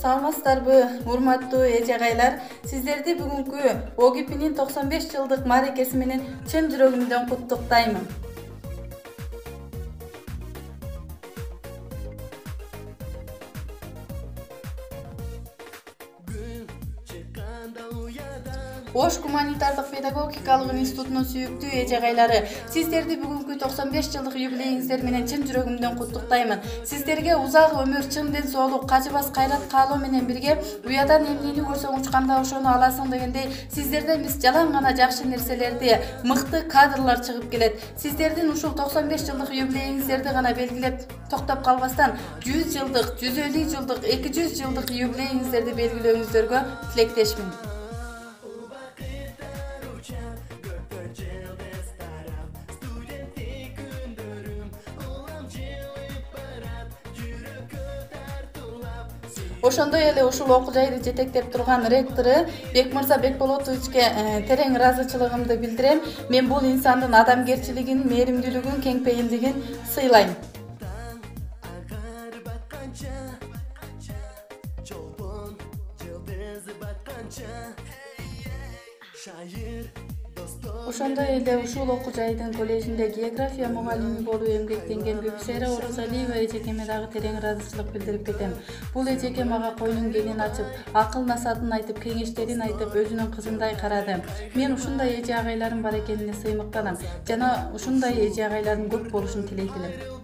Саламатсыздарбы, урматтуу эже агайлар. Сиздерди бүгүнкү ОГИП'нин 95 жылдык мааракеси менен чын жүрөгүмдөн куттуктаймын. Ош гуманитардык педагогикалык институтунун сүйүктүү эже агайлары, сиздерди бүгүнкү 95 жылдык юбилейиңиздер менен чын жүрөгүмдөн куттуктаймын. Сиздерге узак өмүр, чың ден соолук, качыбас кайрат каалоо менен бирге уядан эмнени көрсөң учканда ошону аласың дегендей, сиздерден биз жалаң гана жакшы нерселерди, мыкты кадрлар чыгып келет. Сиздердин ушул 95 жылдык юбилейиңиздерди гана белгилеп токтоп калбастан 100 жылдык, 150 жылдык, 200 жылдык юбилейиңиздерди белгилөөңүздөргө тилектешмин. Ошондой эле ушул окуу жайды жетектеп турган ректору Бекмырза Бекболотовичке терең ыраазычылыгымды билдирем. Мен бул инсандын адамгерчилигин, мээримдүүлүгүн, кеңпейилдигин сыйлайм. Ошондой эле ушул окуу жайдын коллежинде география мугалими болуп эмгектенген Бибисара Оразалиева эжекеме дагы терең ыраазычылык билдирип кетем. Бул эжеке мага койнун келин ачып, акыл насаатын айтып, кеңештерин айтып, өзүнүн кызындай карады. Мен ушундай эже агайларым бар экенине сыймыктанам жана ушундай эже агайлардын көп болушун тилейт элем.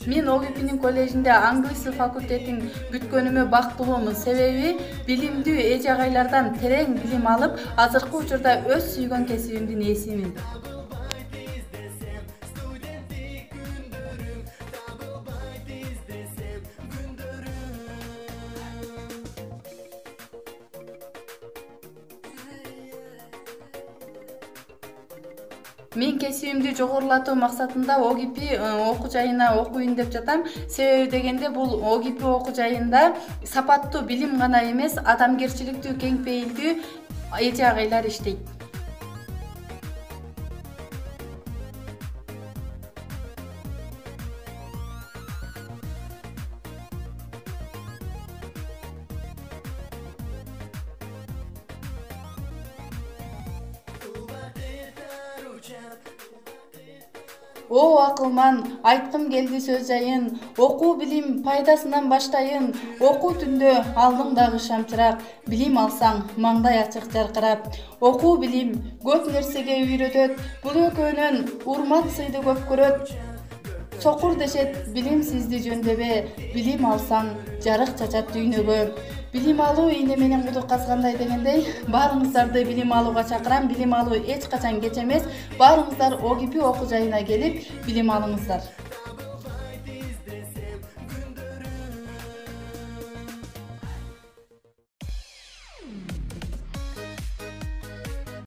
Мен ОГИП'нин коллежинде англис факультетин бүткөнүмө бактылуумун. Себеби билимдүү эже агайлардан терең билим алып, азыркы учурда өз сүйгөн кесибимдин ээсимин. Мен кесибимди жогорулатуу максатында ОГИП окуу жайына окуйун деп жатам. Себеби дегенде бул ОГИП окуу жайында сапаттуу билим гана эмес, адамгерчиликтүү, кеңпейилдүү эже агайлар иштейт. О акылман, айткым келди сөз жайын, окуу билим пайдасынан баштайын, окуу түндө алдың дагы шамчырак, билим алсаң маңдай ачык жаркырап. Окуу билим көп нерсеге үйрөтөт, бул экөөнөн урмат сыйды көп көрөт. Сокур дешет билимсизди жөндөбө, билим алсаң жарык чачат дүйнөгө. Билим алуу ийне менен кудук казгандай дегендей, баарыңыздарды билим алууга чакырам. Билим алуу эч качан кеч эмес. Баарыңыздар ОГИП окуу жайына келип билим алыңыздар.